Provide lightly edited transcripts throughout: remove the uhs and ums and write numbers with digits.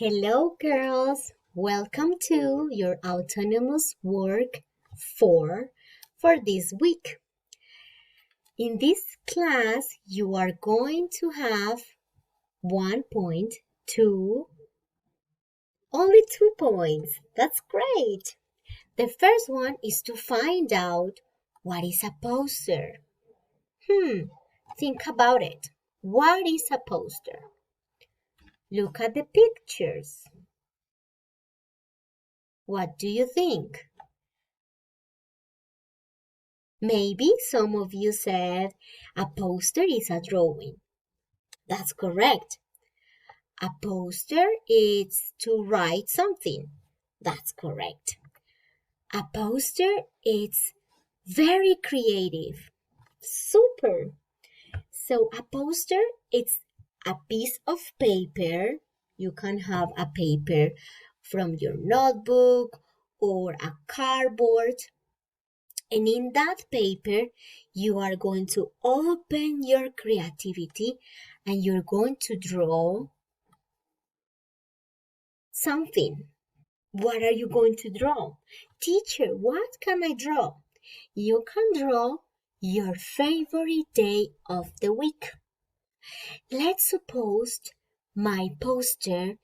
Hello, girls. Welcome to your autonomous work 4 for this week. In this class, you are going to have 1 point, 2, only 2 points. That's great. The first one is to find out what is a poster. Think about it. What is a poster? Look at the pictures. What do you think? Maybe some of you said a poster is a drawing. That's correct. A poster is to write something. That's correct. A poster is very creative. Super. So a poster is a piece of paper. You can have a paper from your notebook or a cardboard. And in that paper, you are going to open your creativity and you're going to draw something. What are you going to draw? Teacher, what can I draw? You can draw your favorite day of the week. Let's suppose my poster,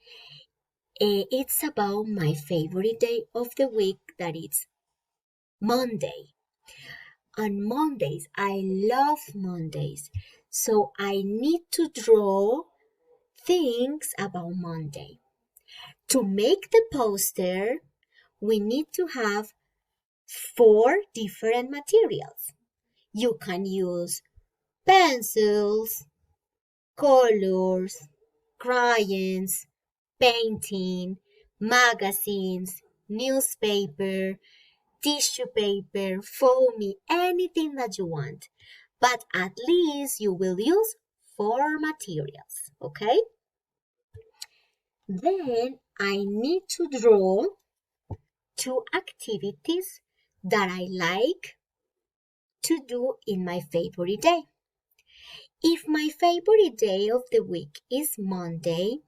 it's about my favorite day of the week, that is Monday. On Mondays, I love Mondays, so I need to draw things about Monday. To make the poster, we need to have 4 different materials. You can use pencils, colors, crayons, painting, magazines, newspaper, tissue paper, foamy, anything that you want. But at least you will use 4 materials, okay? Then I need to draw 2 activities that I like to do in my favorite day. If my favorite day of the week is Monday,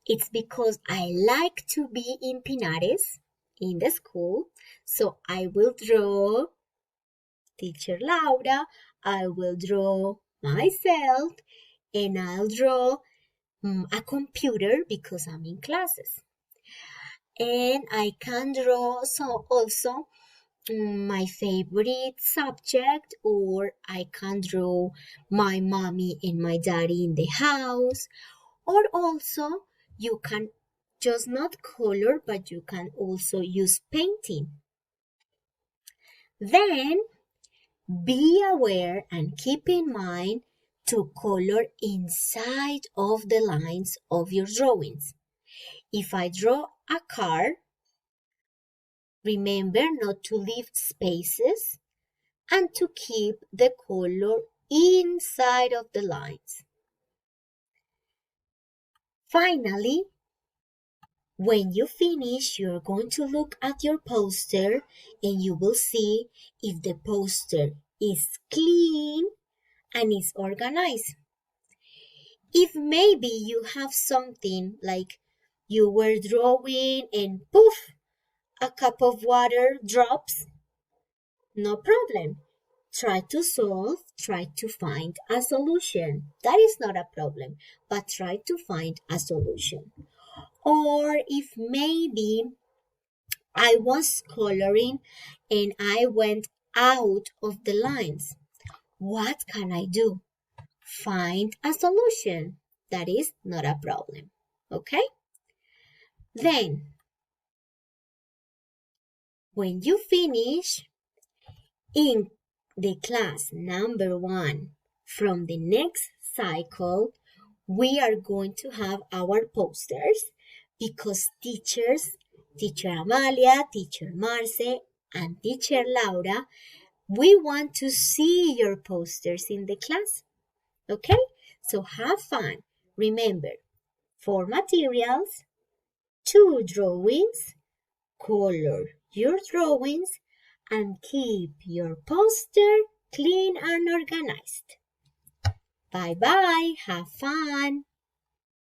it's because I like to be in Pinares in the school. So I will draw Teacher Laura, I will draw myself, and I'll draw a computer because I'm in classes. And I can draw also my favorite subject, or I can draw my mommy and my daddy in the house, or also you can just not color, but you can also use painting. Then be aware and keep in mind to color inside of the lines of your drawings. If I draw a car, remember not to leave spaces and to keep the color inside of the lines. Finally, when you finish, you're going to look at your poster and you will see if the poster is clean and is organized. If maybe you have something like you were drawing and poof, a cup of water drops, no problem. Try to solve, try to find a solution. That is not a problem, but try to find a solution. Or if maybe I was coloring and I went out of the lines, what can I do? Find a solution. That is not a problem. Okay? Then, when you finish in the class number 1 from the next cycle, we are going to have our posters because teachers, Teacher Amalia, Teacher Marce, and Teacher Laura, we want to see your posters in the class. Okay? So have fun. Remember, 4 materials, 2 drawings, color your drawings, and keep your poster clean and organized. Bye-bye. Have fun.